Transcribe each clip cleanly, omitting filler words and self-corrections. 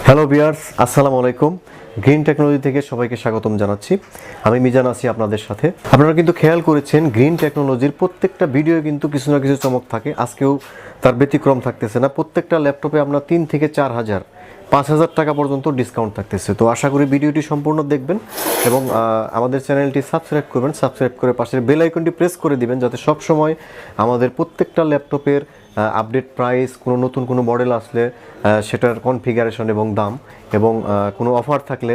Hello viewers, আসসালামু আলাইকুম। Green technology থেকে সবাইকে স্বাগতম জানাচ্ছি। আমি মিজান আছি আপনাদের সাথে। আপনারা কিন্তু খেয়াল করেছেন গ্রিন টেকনোলজির প্রত্যেকটা ভিডিও কিন্তু কিছু না কিছু চমক থাকে। আজকেও তার ব্যতিক্রম থাকতেছে না। প্রত্যেকটা ল্যাপটপে আমরা 3 থেকে 4,000 5,000 টাকা পর্যন্ত ডিসকাউন্ট থাকতেছে। তো আশা করি ভিডিওটি সম্পূর্ণ দেখবেন এবং আমাদের চ্যানেলটি সাবস্ক্রাইব করবেন। সাবস্ক্রাইব করে পাশের বেল আইকনটি প্রেস করে দিবেন, যাতে সব সময় আমাদের প্রত্যেকটা ল্যাপটপের আপডেট প্রাইস, কোনো নতুন কোনো মডেল আসলে সেটার কনফিগারেশন এবং দাম এবং কোনো অফার থাকলে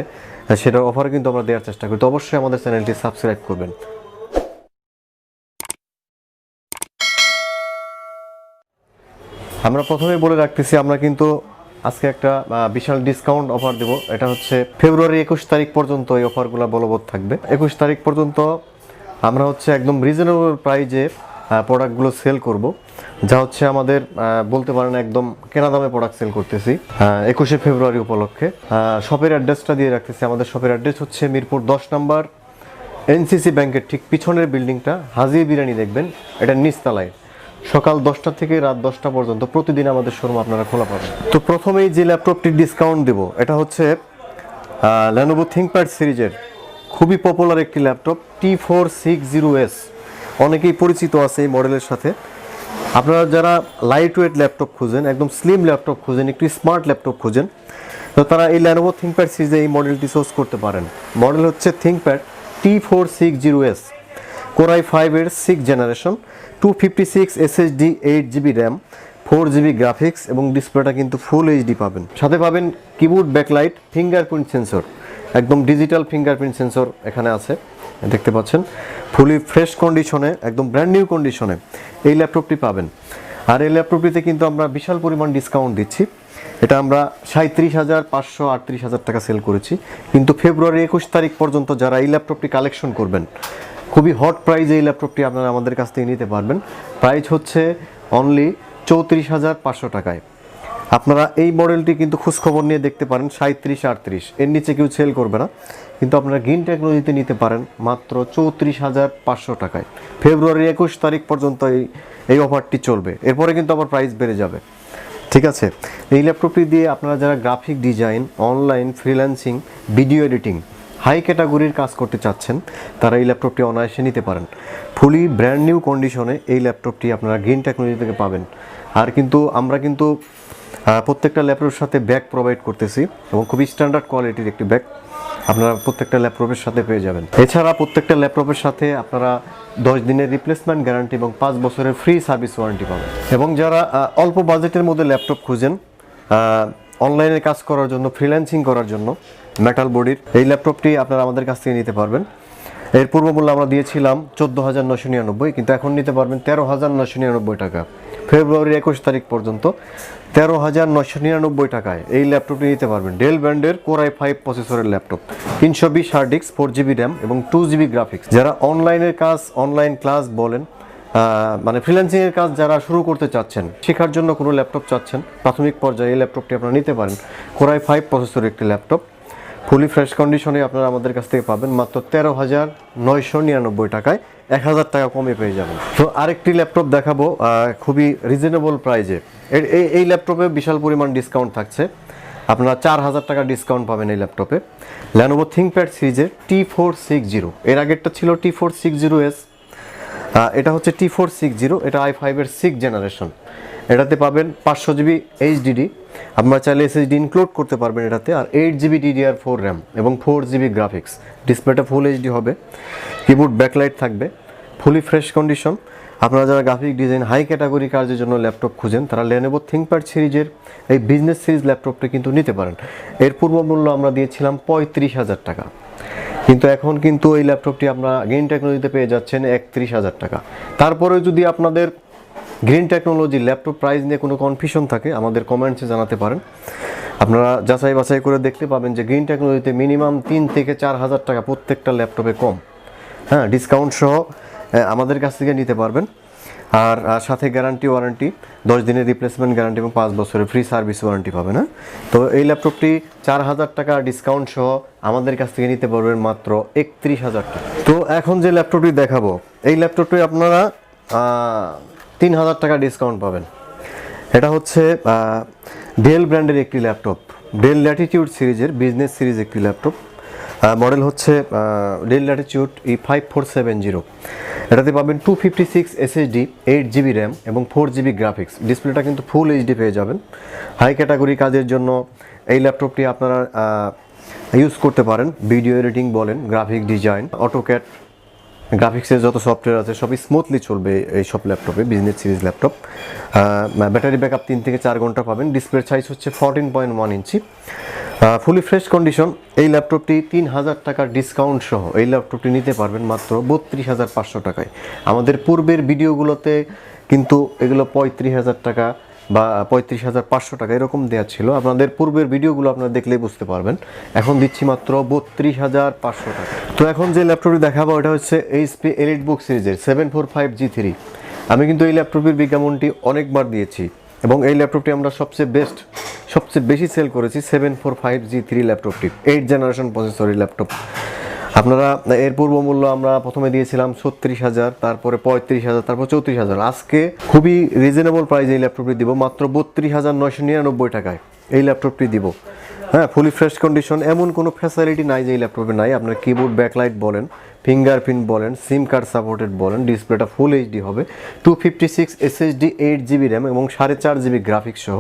সেটার অফার কিন্তু আমরা দেওয়ার চেষ্টা করি। তো অবশ্যই আমাদের চ্যানেলটি সাবস্ক্রাইব করবেন। আমরা প্রথমে বলে রাখতেছি, আমরা কিন্তু আজকে একটা বিশাল ডিসকাউন্ট অফার দেব। এটা হচ্ছে ফেব্রুয়ারি 21 তারিখ পর্যন্ত এই অফারগুলো বলবৎ থাকবে। 21 তারিখ পর্যন্ত আমরা হচ্ছে একদম রিজনেবল প্রাইজে প্রোডাক্টগুলো সেল করব, যা হচ্ছে আমাদের বলতে পারেন একদম কেনা দামে প্রোডাক্ট সেল করতেছি 21শে ফেব্রুয়ারি উপলক্ষে। শপের অ্যাড্রেসটা দিয়ে রাখতেছি। আমাদের শপের অ্যাড্রেস হচ্ছে মিরপুর 10 নম্বর এনসিসি ব্যাংকের ঠিক পিছনের বিল্ডিংটা, হাজি বিরিয়ানি দেখবেন, এটা নিচতলায়। সকাল 10টা থেকে রাত 10টা পর্যন্ত প্রতিদিন আমাদের শোরুম আপনারা খোলা পাবেন। তো প্রথমেই যে ল্যাপটপটির ডিসকাউন্ট দেব, এটা হচ্ছে Lenovo ThinkPad সিরিজের খুবই পপুলার একটি ল্যাপটপ T460S। অনেকেই পরিচিত আছে এই মডেলের সাথে। আপনারা যারা লাইট ওয়েট ল্যাপটপ খুঁজেন, একদম স্লিম ল্যাপটপ খুঁজেন, একটু স্মার্ট ল্যাপটপ খুঁজেন, তো তারা এই Lenovo ThinkPad সিরিজে এই মডেলটি চুজ করতে পারেন। মডেল হচ্ছে ThinkPad T460S, Core i5 এর 6th generation, 256 SSD, 8GB RAM, 4GB graphics এবং ডিসপ্লেটা কিন্তু ফুল এইচডি পাবেন। সাথে পাবেন কিবোর্ড ব্যাকলাইট, ফিঙ্গারপ্রিন্ট সেন্সর, একদম ডিজিটাল ফিঙ্গারপ্রিন্ট সেন্সর এখানে আছে, দেখতে পাচ্ছেন। ফুলি ফ্রেশ কন্ডিশনে, একদম ব্র্যান্ড নিউ কন্ডিশনে এই ল্যাপটপটি পাবেন। আর এই ল্যাপটপটিতে কিন্তু আমরা বিশাল পরিমাণ ডিসকাউন্ট দিচ্ছি। এটা আমরা 37,538 টাকা সেল করেছি, কিন্তু ফেব্রুয়ারি 21 তারিখ পর্যন্ত যারা এই ল্যাপটপটি কালেকশন করবেন, খুবই হট প্রাইজে এই ল্যাপটপটি আপনারা আমাদের কাছ থেকে নিতে পারবেন। প্রাইস হচ্ছে অনলি 34,500 টাকায়। আপনারা এই মডেলটি কিন্তু খোঁজখবর নিয়ে দেখতে পারেন 37-38, এর নিচে কেউ সেল করবে না, কিন্তু আপনারা গ্রিন টেকনোলজিতে নিতে পারেন মাত্র 34,500 টাকায়। ফেব্রুয়ারি 21 তারিখ পর্যন্ত এই অফারটি চলবে, এরপরে কিন্তু আবার প্রাইস বেড়ে যাবে। ঠিক আছে, এই ল্যাপটপটি দিয়ে আপনারা যারা graphic design, online freelancing, video editing, high ক্যাটাগরির কাজ করতে চাচ্ছেন, তারা এই ল্যাপটপটি অনায়াসে নিতে পারেন। ফুলি ব্র্যান্ড নিউ কন্ডিশনে এই ল্যাপটপটি আপনারা গ্রিন টেকনোলজি থেকে পাবেন। আর কিন্তু আমরা কিন্তু প্রত্যেকটা ল্যাপটপের সাথে ব্যাগ প্রোভাইড করতেছি এবং খুবই স্ট্যান্ডার্ড কোয়ালিটির একটি ব্যাগ আপনারা প্রত্যেকটা ল্যাপটপের সাথে পেয়ে যাবেন। এছাড়া প্রত্যেকটা ল্যাপটপের সাথে আপনারা 10 দিনের রিপ্লেসমেন্ট গ্যারান্টি এবং 5 বছরের ফ্রি সার্ভিস ওয়ারেন্টি পাবেন। এবং যারা অল্প বাজেটের মধ্যে ল্যাপটপ খুঁজেন অনলাইনে কাজ করার জন্য, ফ্রিল্যান্সিং করার জন্য, মেটাল বডির এই ল্যাপটপটি আপনারা আমাদের কাছ থেকে নিতে পারবেন। এর পূর্ব মূল্য আমরা দিয়েছিলাম 14,999, কিন্তু এখন নিতে পারবেন 13,999 টাকা। ফেব্রুয়ারি 21 তারিখ পর্যন্ত 13,999 টাকায় এই ল্যাপটপটি নিতে পারবেন। ডেল ব্র্যান্ডের Core i5 প্রসেসরের laptop, 320 hard disk, 4GB RAM এবং 2GB গ্রাফিক্স। যারা অনলাইনের কাজ, অনলাইন ক্লাস বলেন, মানে ফ্রিল্যান্সিংয়ের কাজ যারা শুরু করতে চাচ্ছেন, শেখার জন্য কোনো ল্যাপটপ চাচ্ছেন, প্রাথমিক পর্যায়ে এই ল্যাপটপটি আপনারা নিতে পারেন। Core i5 প্রসেসরের একটি ল্যাপটপ, ফুলি ফ্রেশ কন্ডিশনে আপনারা আমাদের কাছ থেকে পাবেন মাত্র 13,999 টাকায়, 1,000 টাকা কমে পেয়ে যাবেন। তো আরেকটি ল্যাপটপ দেখাবো খুবই রিজনেবল প্রাইজে। এই ল্যাপটপে বিশাল পরিমাণ ডিসকাউন্ট থাকছে, আপনারা 4,000 টাকা ডিসকাউন্ট পাবেন এই ল্যাপটপে। Lenovo ThinkPad সিরিজের T460, এর আগেরটা ছিল T460S, এটা হচ্ছে T460, এটা i5 এর 6th জেনারেশন। এটাতে পাবেন 500GB HDD, আপনারা চাইলে SSD ইনক্লুড করতে পারবেন এটাতে, আর 8GB DDR4 র্যাম এবং 4GB গ্রাফিক্স। ডিসপ্লেটা ফুল এইচডি হবে, কিবোর্ড ব্যাকলাইট থাকবে, ফুলি ফ্রেশ কন্ডিশন। আপনারা যারা গ্রাফিক ডিজাইন, হাই ক্যাটাগরি কাজের জন্য ল্যাপটপ খুঁজেন, তারা Lenovo ThinkPad সিরিজের এই বিজনেস সিরিজ ল্যাপটপটা কিন্তু নিতে পারেন। এর পূর্ব মূল্য আমরা দিয়েছিলাম 35,000 টাকা, কিন্তু এখন কিন্তু এই ল্যাপটপটি আপনারা গ্রিন টেকনোলজিতে পেয়ে যাচ্ছেন 31,000 টাকা। তারপরে যদি আপনাদের গ্রিন টেকনোলজি ল্যাপটপ প্রাইস নিয়ে কোনো কনফিউশন থাকে, আমাদের কমেন্টসে জানাতে পারেন। আপনারা যাচাই বাছাই করে দেখতে পাবেন যে গ্রিন টেকনোলজিতে মিনিমাম 3 থেকে 4,000 টাকা প্রত্যেকটা ল্যাপটপে কম, হ্যাঁ, ডিসকাউন্ট সহ আমাদের কাছ থেকে নিতে পারবেন। আর সাথে গ্যারান্টি ওয়ারেন্টি, 10 দিনের রিপ্লেসমেন্ট গ্যারান্টি এবং 5 বছরের ফ্রি সার্ভিস ওয়ারেন্টি পাবেন। হ্যাঁ, তো এই ল্যাপটপটি 4,000 টাকা ডিসকাউন্ট সহ আমাদের কাছ থেকে নিতে পারবেন মাত্র 31,000 টাকা। তো এখন যে ল্যাপটপটি দেখাবো, এই ল্যাপটপটি আপনারা 3,000 টাকা ডিসকাউন্ট পাবেন। এটা হচ্ছে ডেল ব্র্যান্ডের একটি ল্যাপটপ, ডেল ল্যাটিটিউড সিরিজের বিজনেস সিরিজ একটি ল্যাপটপ। মডেল হচ্ছে ডেল ল্যাটিটিউড E5470। এটাতে পাবেন 256 SSD, 8GB র্যাম এবং 4GB গ্রাফিক্স। ডিসপ্লেটা কিন্তু ফুল এইচডি পেয়ে যাবেন। হাই ক্যাটাগরি কাজের জন্য এই ল্যাপটপটি আপনারা ইউজ করতে পারেন। ভিডিও এডিটিং বলেন, গ্রাফিক ডিজাইন, অটোক্যাড, গ্রাফিক্সের যত সফটওয়্যার আছে সবই স্মুথলি চলবে এই সব ল্যাপটপে, business series laptop. Battery backup 3 থেকে 4 ঘন্টা পাবেন। ডিসপ্লের সাইজ হচ্ছে 14.1 ইঞ্চি। ফুলি ফ্রেশ কন্ডিশন। এই ল্যাপটপটি 3000 টাকার ডিসকাউন্ট সহ এই ল্যাপটপটি নিতে পারবেন মাত্র 32,500 টাকায়। আমাদের পূর্বের ভিডিওগুলোতে কিন্তু এগুলো 35,000 টাকা বা 35,500 টাকা এরকম দেওয়া ছিল। আপনাদের পূর্বের ভিডিওগুলো আপনারা দেখলেই বুঝতে পারবেন। এখন দিচ্ছি মাত্র 32,500 টাকা। তো এখন যে ল্যাপটপটি দেখাবো এটা হচ্ছে এইচপি এলিটবুক সিরিজের 745G3। আমি কিন্তু এই ল্যাপটপের বিজ্ঞাপনটি অনেকবার দিয়েছি এবং এই ল্যাপটপটি আমরা সবচেয়ে বেশি সেল করেছি 745G3 ল্যাপটপটি। 8 জেনারেশন প্রসেসরের ল্যাপটপ। আপনারা এর পূর্ব মূল্য আমরা প্রথমে দিয়েছিলাম 36,000, তারপরে 35,000, তারপর 34,000। আজকে খুবই রিজনেবল প্রাইসে এই ল্যাপটপটি দিব মাত্র 32,999 টাকায় এই ল্যাপটপটি দিব। হ্যাঁ, ফুলি ফ্রেশ কন্ডিশন। এমন কোনো ফ্যাসিলিটি নাই যে এই ল্যাপটপে নাই। আপনার কিবোর্ড ব্যাকলাইট বলেন, ফিঙ্গারপ্রিন্ট বলেন, সিম কার্ড সাপোর্টেড বলেন, ডিসপ্লেটা ফুল এইচডি হবে, 256 SSD, 8GB র্যাম এবং 4.5GB গ্রাফিক্স সহ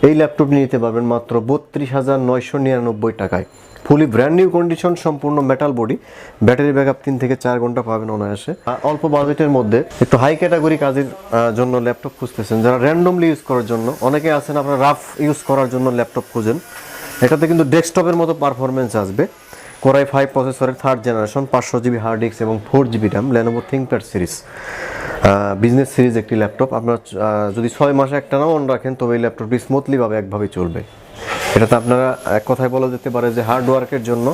এই ল্যাপটপটি নিতে পারবেন মাত্র 32,999 টাকায়। ফুলি ব্র্যান্ড নিউ কন্ডিশন, সম্পূর্ণ মেটাল বডি, ব্যাটারি ব্যাকআপ 3 থেকে 4 ঘন্টা পাবেন অনায়াসে। অল্প বাজেটের মধ্যে একটু হাই ক্যাটাগরি কাজের জন্য ল্যাপটপ খুঁজতেছেন, যারা র্যান্ডমলি ইউজ করার জন্য, অনেকে আছেন আপনারা রাফ ইউজ করার জন্য ল্যাপটপ খুঁজেন। এটাতে কিন্তু ডেস্কটপের মতো পারফরমেন্স আসবে। কোরাই 5 প্রসেসরের 3rd generation, 500GB hard disk এবং 4GB RAM, Lenovo ThinkPad series, business series একটি ল্যাপটপ। আপনার যদি 6 মাসে একটা না অন রাখেন তবে এই ল্যাপটপটি স্মুথলিভাবে একভাবেই চলবে। এটাতে আপনারা এক কথায় বলা যেতে পারে যে হার্ড ওয়ার্কের জন্য,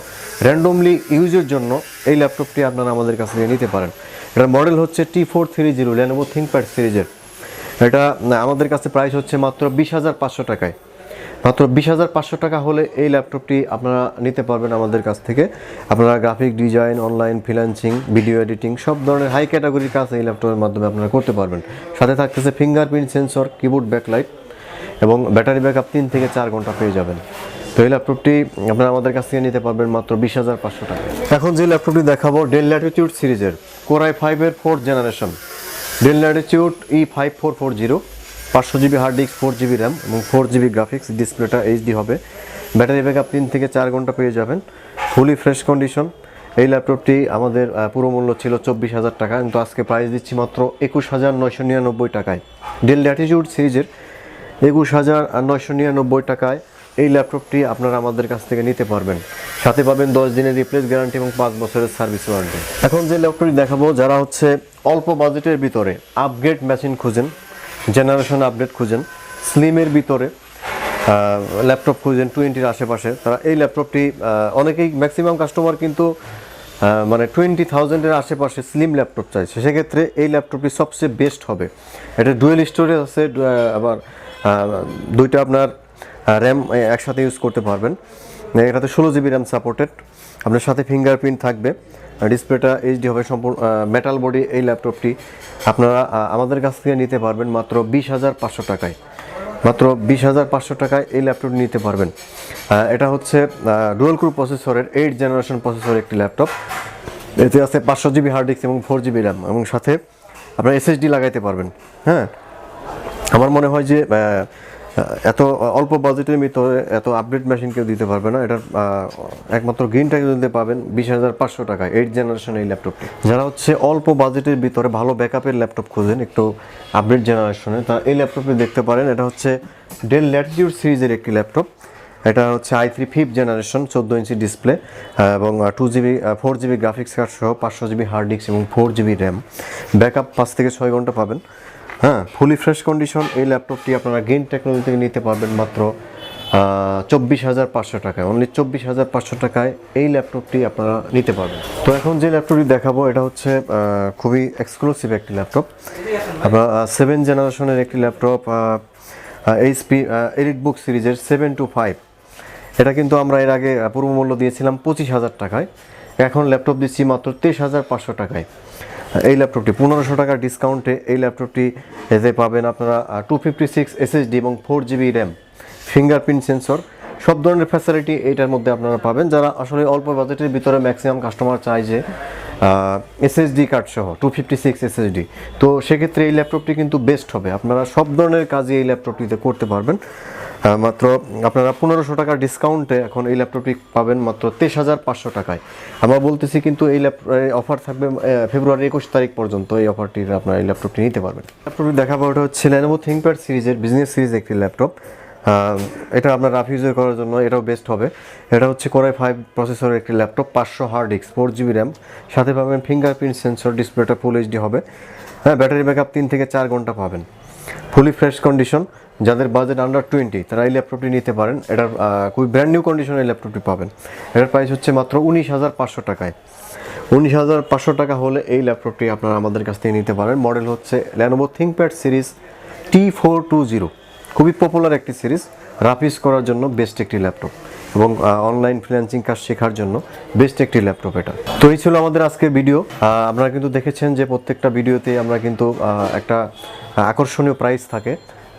র্যান্ডমলি ইউজের জন্য এই ল্যাপটপটি আপনারা আমাদের কাছ থেকে নিতে পারেন। এটার মডেল হচ্ছে T430, লেনোভো থিংকপ্যাড সিরিজের। এটা আমাদের কাছে প্রাইস হচ্ছে মাত্র 20,500 টাকায়। মাত্র 20,500 টাকা হলে এই ল্যাপটপটি আপনারা নিতে পারবেন আমাদের কাছ থেকে। আপনারা graphic design, online freelancing, video editing সব ধরনের হাই ক্যাটাগরির কাজ এই ল্যাপটপের মাধ্যমে আপনারা করতে পারবেন। সাথে থাকতেছে ফিঙ্গারপ্রিন্ট সেন্সর, কিবোর্ড ব্যাকলাইট এবং ব্যাটারি ব্যাকআপ 3 থেকে 4 ঘন্টা পেয়ে যাবেন। তো এই ল্যাপটপটি আপনারা আমাদের কাছ থেকে নিতে পারবেন মাত্র 20,500 টাকা। এখন যে ল্যাপটপটি দেখাবো ডেল ল্যাটিটিউড সিরিজের কোরাই 5-এর 4th generation, Dell Latitude E5440, 500GB hard disk, 4GB RAM এবং 4GB গ্রাফিক্স। ডিসপ্লেটা এইচডি হবে, ব্যাটারি ব্যাকআপ 3 থেকে 4 ঘন্টা পেয়ে যাবেন। Fully fresh condition. এই ল্যাপটপটি আমাদের পুরো মূল্য ছিল 24,000 টাকা, কিন্তু আজকে প্রাইস দিচ্ছি মাত্র 21,999 টাকায়। ডেল ল্যাটিটিউড সিরিজের 21,999 টাকায় এই ল্যাপটপটি আপনারা আমাদের কাছ থেকে নিতে পারবেন। সাথে পাবেন 10 দিনের রিপ্লেস গ্যারান্টি এবং 5 বছরের সার্ভিস ওয়ারেন্টি। এখন যে ল্যাপটপটি দেখাবো, যারা হচ্ছে অল্প বাজেটের ভিতরে আপগ্রেড মেশিন খুঁজেন, জেনারেশন আপডেট খুঁজেন, স্লিমের ভিতরে ল্যাপটপ খুঁজেন 20-র আশেপাশে, তারা এই ল্যাপটপটি অনেকেই ম্যাক্সিমাম কাস্টমার কিন্তু মানে 20,000-এর আশেপাশে স্লিম ল্যাপটপ চাইছে। সেক্ষেত্রে এই ল্যাপটপটি সবচেয়ে বেস্ট হবে। এটা ডুয়েল স্টোরেজ আছে, আবার দুইটা আপনার র্যাম একসাথে ইউজ করতে পারবেন। এটাতে 16GB র্যাম সাপোর্টেড, আপনার সাথে ফিঙ্গারপ্রিন্ট থাকবে, ডিসপ্লেটা এইচডি হবে, সম্পূর্ণ মেটাল বডি। এই ল্যাপটপটি আপনারা আমাদের কাছ থেকে নিতে পারবেন মাত্র 20,500 টাকায়। মাত্র 20,500 টাকায় এই ল্যাপটপটি নিতে পারবেন। এটা হচ্ছে ডুয়াল কোর প্রসেসরের 8 জেনারেশন প্রসেসর একটি ল্যাপটপ। এতে আছে 500GB হার্ড ডিস্ক এবং 4GB র্যাম এবং সাথে আপনারা এসএসডি লাগাইতে পারবেন। হ্যাঁ, আমার মনে হয় যে এত অল্প বাজেটের ভিতরে এত আপডেট মেশিন কেউ দিতে পারবে না। এটার একমাত্র গ্রিনটা দিতে পাবেন 20,500 টাকায়, 8 জেনারেশন এই ল্যাপটপটি। যারা হচ্ছে অল্প বাজেটের ভিতরে ভালো ব্যাকআপের ল্যাপটপ খোঁজেন একটু আপডেট জেনারেশনে, তা এই ল্যাপটপটি দেখতে পারেন। এটা হচ্ছে ডেল ল্যাটিটিউড সিরিজের একটি ল্যাপটপ। এটা হচ্ছে i3 5th generation, 14 inch display এবং 4GB গ্রাফিক্স কার্ড সহ 500GB হার্ড ডিস্ক এবং 4GB র্যাম। ব্যাকআপ 5 থেকে 6 ঘন্টা পাবেন। হ্যাঁ, ফুলি ফ্রেশ কন্ডিশন। এই ল্যাপটপটি আপনারা গেইন টেকনোলজি থেকে নিতে পারবেন মাত্র 24,500 টাকায়। অনলি 24,500 টাকায় এই ল্যাপটপটি আপনারা নিতে পারবেন। তো এখন যে ল্যাপটপটি দেখাবো এটা হচ্ছে খুবই এক্সক্লুসিভ একটি ল্যাপটপ। আপনার 7 জেনারেশনের একটি ল্যাপটপ, এইচপি এলিটবুক সিরিজের 725। এটা কিন্তু আমরা এর আগে পূর্ব মূল্য দিয়েছিলাম 25,000 টাকায়, এখন ল্যাপটপ দিচ্ছি মাত্র 23,500 টাকায়। এই ল্যাপটপটি 1500 টাকার ডিসকাউন্টে এই ল্যাপটপটি এতে পাবেন আপনারা 256 SSD এবং 4GB র্যাম, ফিঙ্গারপ্রিন্ট সেন্সর, সব ধরনের ফ্যাসিলিটি এইটার মধ্যে আপনারা পাবেন। যারা আসলে অল্প বাজেটের ভিতরে ম্যাক্সিমাম কাস্টমার চায় যে এসএসডি কার্ড সহ 256 এসএসডি, তো সেক্ষেত্রে এই ল্যাপটপটি কিন্তু বেস্ট হবে। আপনারা সব ধরনের কাজই এই ল্যাপটপটিতে করতে পারবেন। মাত্র আপনারা 1500 টাকার ডিসকাউন্টে এখন এই ল্যাপটপটি পাবেন মাত্র 23,500 টাকায়। আমরা বলতেছি কিন্তু এই অফার থাকবে ফেব্রুয়ারি 21 তারিখ পর্যন্ত। এই অফারটির আপনারা এই ল্যাপটপটি নিতে পারবেন। ল্যাপটপটি দেখাবো, ওটা হচ্ছে Lenovo ThinkPad সিরিজের বিজনেস সিরিজ একটি ল্যাপটপ। এটা আপনার রাফ ইউজ করার জন্য এটাও বেস্ট হবে। এটা হচ্ছে Core i5 প্রসেসরের একটি laptop, 500 hard disk, 4GB RAM, সাথে পাবেন ফিঙ্গারপ্রিন্ট সেন্সর, ডিসপ্লেটা ফুল এইচডি হবে। হ্যাঁ, ব্যাটারি ব্যাকআপ 3 থেকে 4 ঘন্টা পাবেন, ফুলি ফ্রেশ কন্ডিশন। যাদের বাজেট আন্ডার 20 তারা এই ল্যাপটপটি নিতে পারেন। এটার খুবই ব্র্যান্ড নিউ কন্ডিশনে এই ল্যাপটপটি পাবেন। এটার প্রাইস হচ্ছে মাত্র 19,500 টাকায়। 19,500 টাকা হলে এই ল্যাপটপটি আপনারা আমাদের কাছ থেকে নিতে পারেন। মডেল হচ্ছে Lenovo ThinkPad সিরিজ T420, খুবই পপুলার একটি সিরিজ, রাফ ইউজ করার জন্য বেস্ট একটি ল্যাপটপ এবং অনলাইন ফ্রিল্যান্সিং কাজ শেখার জন্য বেস্ট একটি ল্যাপটপ এটা। তো এই ছিল আমাদের আজকের ভিডিও। আপনারা কিন্তু দেখেছেন যে প্রত্যেকটা ভিডিওতে আমরা কিন্তু একটা আকর্ষণীয় প্রাইস থাকে।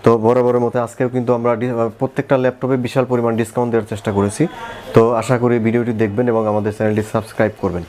তো বরাবরের মতো আজকেও কিন্তু আমরা প্রত্যেকটা ল্যাপটপে বিশাল পরিমাণ ডিসকাউন্ট দেওয়ার চেষ্টা করেছি। তো আশা করি ভিডিওটি দেখবেন এবং আমাদের চ্যানেলটি সাবস্ক্রাইব করবেন।